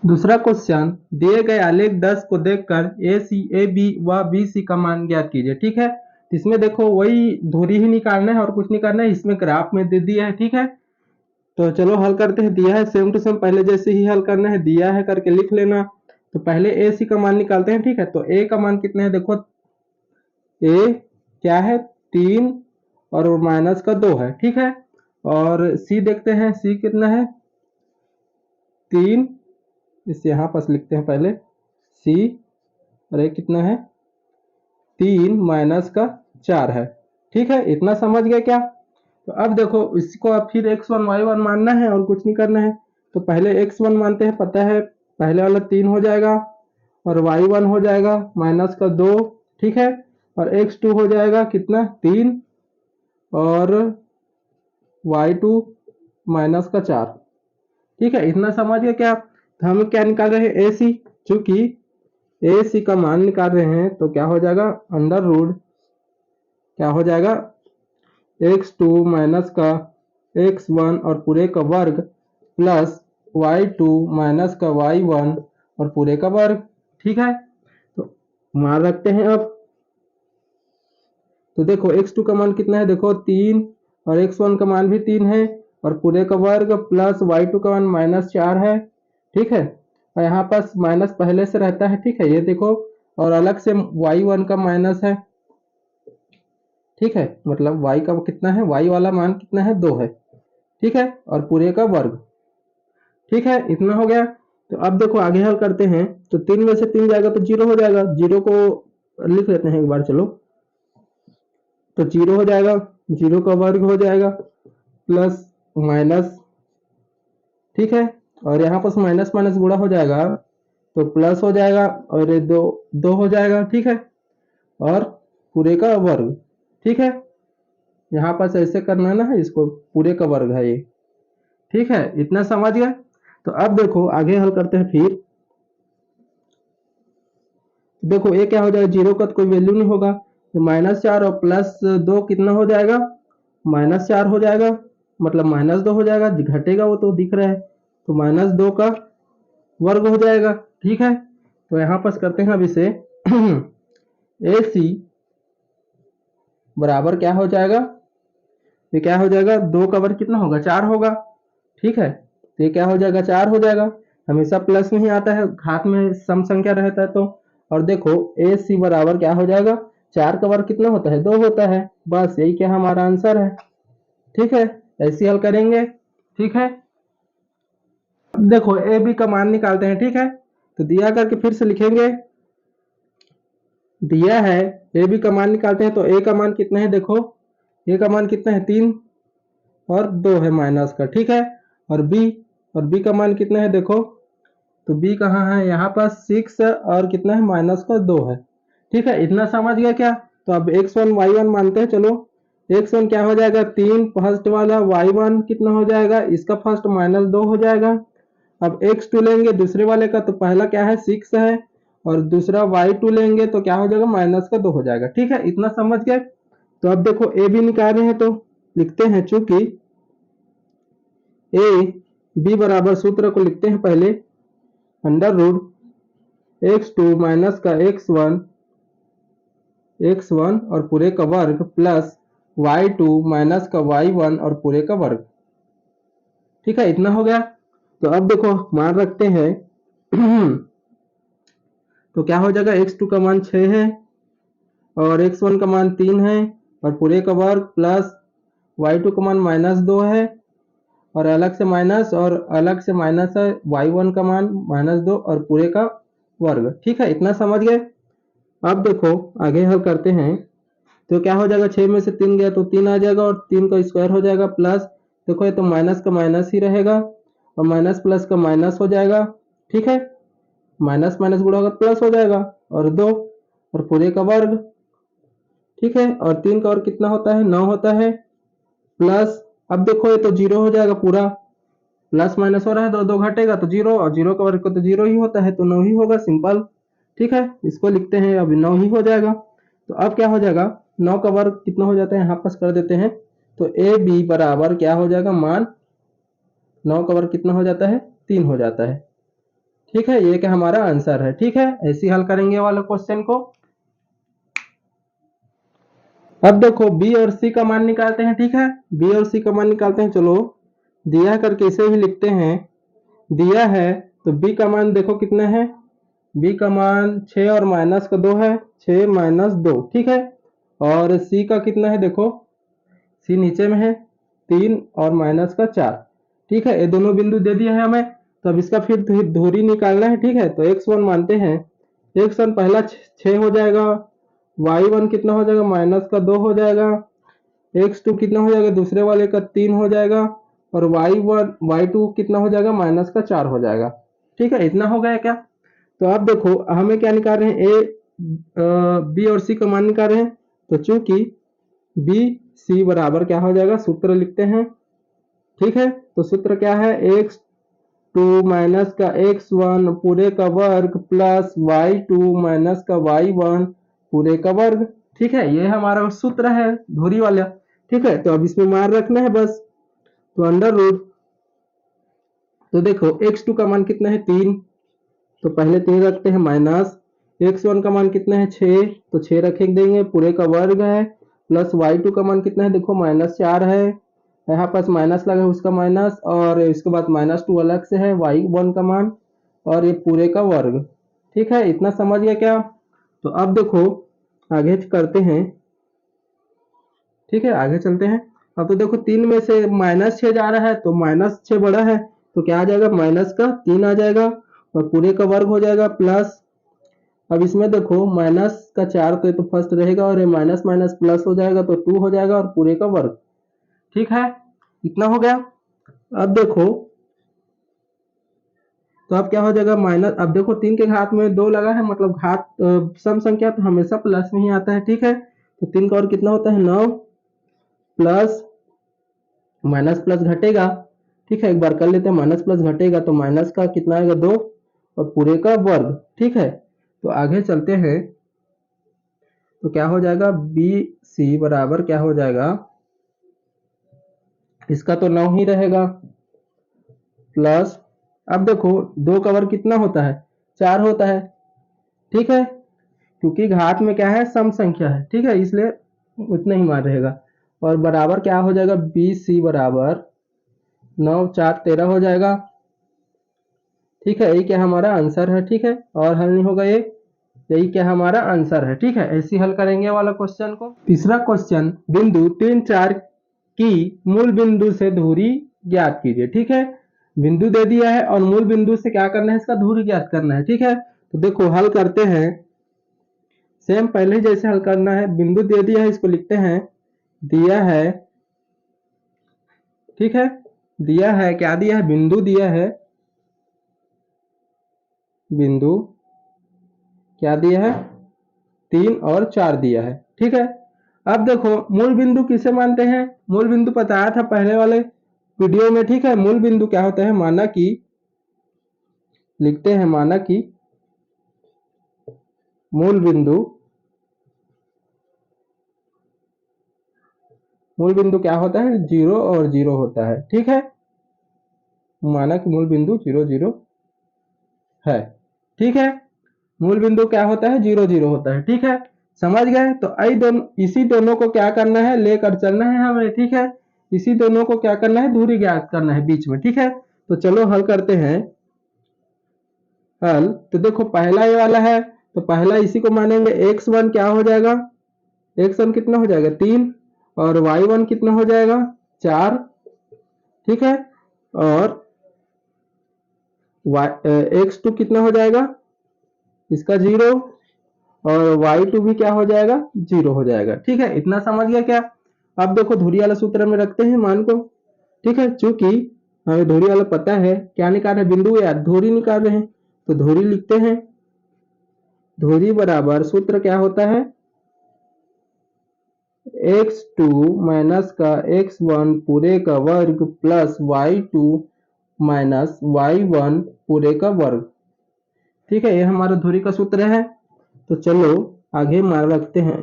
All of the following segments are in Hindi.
दूसरा क्वेश्चन, दिए गए आलेख 10 को देखकर ए सी ए बी व बी सी का मान ज्ञात कीजिए। ठीक है, इसमें देखो वही धुरी ही निकालना है और कुछ नहीं करना है। इसमें ग्राफ में दे दिया है। ठीक है, तो चलो हल करते हैं। दिया है सेम टू सेम पहले जैसे ही हल करना है, दिया है करके लिख लेना। तो पहले ए सी का मान निकालते हैं। ठीक है, तो ए का मान कितना है, देखो ए क्या है 3 और माइनस का 2 है। ठीक है, और सी देखते हैं, सी कितना है 3, इसे यहाँ पास लिखते हैं पहले सी, और ये कितना है 3 माइनस का 4 है। ठीक है, इतना समझ गए क्या। तो अब देखो इसको अब फिर x1 y1 मानना है और कुछ नहीं करना है। तो पहले x1 मानते हैं, पता है पहले वाला 3 हो जाएगा और y1 हो जाएगा माइनस का 2। ठीक है, और x2 हो जाएगा कितना 3 और y2 माइनस का 4। ठीक है, इतना समझ गए क्या। तो हम क्या निकाल रहे हैं ए सी, चूंकि ए सी का मान निकाल रहे हैं तो क्या हो जाएगा अंडर रूट क्या हो जाएगा x2 माइनस का x1 और पूरे का वर्ग प्लस y2 माइनस का y1 और पूरे का वर्ग। ठीक है, तो मान रखते हैं अब। तो देखो x2 का मान कितना है, देखो 3 और x1 का मान भी 3 है और पूरे का वर्ग प्लस y2 का मान माइनस 4 है। ठीक है, और यहाँ पास माइनस पहले से रहता है। ठीक है, ये देखो, और अलग से y1 का माइनस है। ठीक है, मतलब y का कितना है, y वाला मान कितना है 2 है। ठीक है, और पूरे का वर्ग। ठीक है, इतना हो गया। तो अब देखो आगे हल करते हैं। तो 3 में से 3 जाएगा तो 0 हो जाएगा, 0 को लिख लेते हैं एक बार, चलो। तो 0 हो जाएगा, 0 का वर्ग हो जाएगा प्लस माइनस। ठीक है, और यहाँ पर माइनस माइनस गुणा हो जाएगा तो प्लस हो जाएगा और ये दो हो जाएगा। ठीक है, और पूरे का वर्ग। ठीक है, यहाँ पास ऐसे करना है ना, इसको पूरे का वर्ग है ये। ठीक है, इतना समझ गए। तो अब देखो आगे हल करते हैं फिर। देखो ये क्या हो जाएगा, 0 का तो कोई वैल्यू नहीं होगा, तो -4 और +2 कितना हो जाएगा, -4 हो जाएगा, मतलब -2 हो जाएगा, घटेगा वो तो दिख रहा है। तो -2 का वर्ग हो जाएगा। ठीक है, तो यहाँ पास करते हैं अब इसे ए सी बराबर क्या हो जाएगा, ये क्या हो जाएगा 2 का वर्ग कितना होगा 4 होगा। ठीक है, तो ये क्या हो जाएगा 4 हो जाएगा। हमेशा प्लस में ही आता है, घात में सम संख्या रहता है तो। और देखो ए सी बराबर क्या हो जाएगा, 4 का वर्ग कितना होता है 2 होता है। बस यही क्या हमारा आंसर है। ठीक है, ऐसे हल करेंगे। ठीक है, अब देखो ए बी का मान निकालते हैं। ठीक है, तो दिया करके फिर से लिखेंगे। दिया है ए बी का मान निकालते हैं। तो ए का मान कितना है, देखो ए का मान कितना है 3 और 2 है माइनस का। ठीक है, और बी का मान कितना है, देखो तो बी कहाँ है, यहाँ पास 6 और कितना है माइनस का 2 है। ठीक है, इतना समझ गया क्या। तो अब x1 y1 मानते हैं। चलो x1 क्या हो जाएगा 3 फर्स्ट वाला, y1 कितना हो जाएगा इसका फर्स्ट -2 हो जाएगा। अब x2 लेंगे दूसरे वाले का, तो पहला क्या है 6 है और दूसरा y2 लेंगे तो क्या हो जाएगा -2 हो जाएगा। ठीक है, इतना समझ गए। तो अब देखो ए बी निकाल रहे हैं तो लिखते हैं, चूंकि ए बी बराबर सूत्र को लिखते हैं पहले अंडर रूट x2 माइनस का x1 और पूरे का वर्ग प्लस y2 माइनस का y1 और पूरे का वर्ग। ठीक है, इतना हो गया। तो अब देखो मान रखते हैं तो क्या हो जाएगा x2 का मान 6 है और x1 का मान 3 है और पूरे का वर्ग प्लस y2 का मान -2 है और अलग से माइनस और अलग से माइनस है, y1 का मान -2 और पूरे का वर्ग। ठीक है, इतना समझ गए। अब देखो आगे हल करते हैं। तो क्या हो जाएगा 6 में से 3 गया तो 3 आ जाएगा और 3 का स्क्वायर हो जाएगा प्लस, देखो ये तो माइनस का माइनस ही रहेगा और माइनस प्लस का माइनस हो जाएगा। ठीक है, माइनस माइनस गुणा होगा प्लस हो जाएगा और 2 और पूरे का वर्ग। ठीक है, और 3 का वर्ग कितना होता है 9 होता है प्लस, अब देखो ये तो 0 हो जाएगा पूरा, प्लस माइनस हो रहा है, दो दो घटेगा तो 0 और 0 का वर्ग तो 0 ही होता है तो 9 ही होगा, सिंपल। ठीक है, इसको लिखते हैं, अभी 9 ही हो जाएगा। तो अब क्या हो जाएगा 9 का वर्ग कितना हो जाता है, यहाँ पास कर देते हैं। तो ए बी बराबर क्या हो जाएगा, मान 9 का वर्ग कितना हो जाता है 3 हो जाता है। ठीक है, ये क्या हमारा आंसर है। ठीक है, ऐसे हल करेंगे वाले क्वेश्चन को। अब देखो बी और सी का मान निकालते हैं। ठीक है, बी और सी का मान निकालते हैं। चलो दिया करके इसे ही लिखते हैं। दिया है तो बी का मान देखो कितना है। बी का मान 6 और माइनस का 2 है, 6 माइनस 2। ठीक है, और सी का कितना है देखो, सी नीचे में है 3 और माइनस का 4। ठीक है, ये दोनों बिंदु दे दिए हैं हमें। तो अब इसका फिर दूरी निकालना है। ठीक है, तो x1 मानते हैं। x1 पहला 6 हो जाएगा, y1 कितना हो जाएगा, माइनस का 2 हो जाएगा, x2 कितना हो जाएगा, दूसरे वाले का 3 हो जाएगा, और y2 कितना हो जाएगा, माइनस का 4 हो जाएगा। ठीक है, इतना हो गया क्या। तो आप देखो हमें क्या निकाल रहे हैं, बी और सी का मान निकाल रहे हैं। तो चूंकि बी सी बराबर क्या हो जाएगा, सूत्र लिखते हैं। ठीक है, तो सूत्र क्या है, x2 माइनस का x1 पूरे का वर्ग प्लस y2 माइनस का y1 पूरे का वर्ग। ठीक है, ये हमारा सूत्र है धुरी वाला। ठीक है, तो अब इसमें मान रखना है बस। तो अंडर रूट, तो देखो x2 का मान कितना है 3, तो पहले 3 रखते हैं, माइनस x1 का मान कितना है 6, तो 6 रखें देंगे, पूरे का वर्ग है, प्लस y2 का मान कितना है देखो, -4 है, यहाँ पास माइनस लगा है उसका माइनस, और इसके बाद -2 अलग से है, y1 का मान, और ये पूरे का वर्ग। ठीक है, इतना समझ गया क्या। तो अब देखो आगे करते हैं। ठीक है, आगे चलते हैं। अब तो देखो 3 में से -6 जा रहा है, तो -6 बड़ा है, तो क्या आ जाएगा, माइनस का 3 आ जाएगा, और पूरे का वर्ग हो जाएगा, प्लस अब इसमें देखो माइनस का 4 तो ये तो फर्स्ट रहेगा, और ये माइनस माइनस प्लस हो जाएगा, तो 2 हो जाएगा, और पूरे का वर्ग। ठीक है, इतना हो गया। अब देखो, तो अब क्या हो जाएगा, माइनस, अब देखो 3 के घात में 2 लगा है, मतलब घात सम संख्या तो हमेशा प्लस में ही आता है। ठीक है, तो 3 का और कितना होता है 9, प्लस माइनस प्लस घटेगा। ठीक है, एक बार कर लेते हैं, माइनस प्लस घटेगा तो माइनस का कितना आएगा 2, और पूरे का वर्ग। ठीक है, तो आगे चलते हैं। तो क्या हो जाएगा, बी सी बराबर क्या हो जाएगा, इसका तो 9 ही रहेगा, प्लस अब देखो 2 का वर्ग कितना होता है, 4 होता है। ठीक है, क्योंकि घात में क्या है, सम संख्या है। ठीक है, इसलिए उतना ही मान रहेगा, और बराबर क्या हो जाएगा, बी सी बराबर 9 4 13 हो जाएगा। ठीक है, यही क्या हमारा आंसर है। ठीक है, और हल नहीं होगा ये, यही क्या हमारा आंसर है। ठीक है, ऐसे हल करेंगे वाला क्वेश्चन को। तीसरा क्वेश्चन, बिंदु 3 4 की मूल बिंदु से दूरी ज्ञात कीजिए। ठीक है, बिंदु दे दिया है और मूल बिंदु से क्या करना है, इसका दूरी ज्ञात करना है। ठीक है, तो देखो हल करते हैं, सेम पहले जैसे हल करना है। बिंदु दे दिया है, इसको लिखते हैं, दिया है। ठीक है, दिया है, क्या दिया है, बिंदु दिया है, बिंदु क्या दिया है, 3 और 4 दिया है। ठीक है, अब देखो मूल बिंदु किसे मानते हैं, मूल बिंदु बताया था पहले वाले वीडियो में। ठीक है, मूल बिंदु क्या होता है, माना कि, लिखते हैं माना कि मूल बिंदु, मूल बिंदु क्या होता है, 0 और 0 होता है। ठीक है, माना कि मूल बिंदु 0 0 है। ठीक है, मूल बिंदु क्या होता है, 0 0 होता है। ठीक है, समझ गए। तो इसी दोनों को क्या करना है, लेकर चलना है हमें। ठीक है, इसी दोनों को क्या करना है, दूरी ज्ञात करना है बीच में। ठीक है, तो चलो हल करते हैं। हल, तो देखो पहला ये वाला है, तो पहला इसी को मानेंगे, x1 क्या हो जाएगा, x1 कितना हो जाएगा 3, और y1 कितना हो जाएगा 4। ठीक है, और x2 कितना हो जाएगा, इसका 0, और y2 भी क्या हो जाएगा, 0 हो जाएगा। ठीक है, इतना समझ गया क्या। अब देखो धुरी वाला सूत्र में रखते हैं मान को। ठीक है, चूंकि हमें धुरी वाला पता है, क्या निकाल रहे हैं, बिंदु या धुरी निकाल रहे हैं, तो धुरी लिखते हैं। धुरी बराबर सूत्र क्या होता है, x2 माइनस का x1 पूरे का वर्ग प्लस y2 माइनस y1 पूरे का वर्ग। ठीक है, ये हमारा धुरी का सूत्र है। तो चलो आगे मान रखते हैं।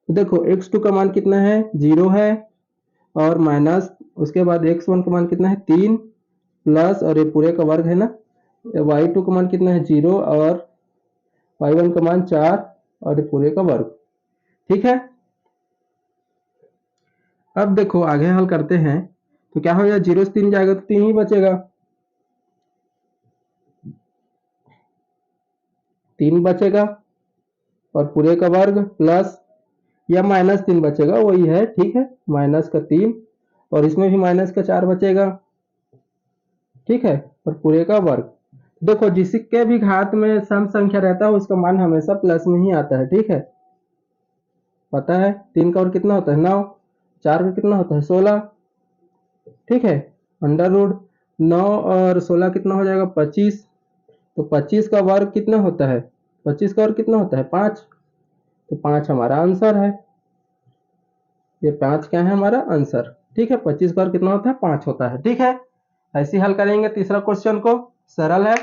तो देखो x2 का मान कितना है, 0 है, और माइनस उसके बाद x1 का मान कितना है 3, प्लस और ये पूरे का वर्ग है ना, y2 का मान कितना है 0 और y1 का मान 4 और ये पूरे का वर्ग। ठीक है, अब देखो आगे हल करते हैं तो क्या हो जाएगा, 0 से 3 जाएगा तो 3 ही बचेगा, 3 बचेगा और पूरे का वर्ग प्लस या -3 बचेगा, वही है, ठीक है, -3 और इसमें भी -4 बचेगा, ठीक है, और पूरे का वर्ग। देखो जिसके भी घात में सम संख्या रहता है उसका मान हमेशा प्लस में ही आता है, ठीक है, पता है। 3 का और कितना होता है 9, 4 का कितना होता है 16, ठीक है, अंडर रूट 9 और 16 कितना हो जाएगा 25, तो 25 का वर्ग कितना होता है, 25 का वर्ग कितना होता है 5, तो 5 हमारा आंसर है, ये 5 क्या है हमारा आंसर, ठीक है, 25 का वर्ग कितना होता है 5 होता है, ठीक है। ऐसे ही हल करेंगे तीसरा क्वेश्चन को, सरल है।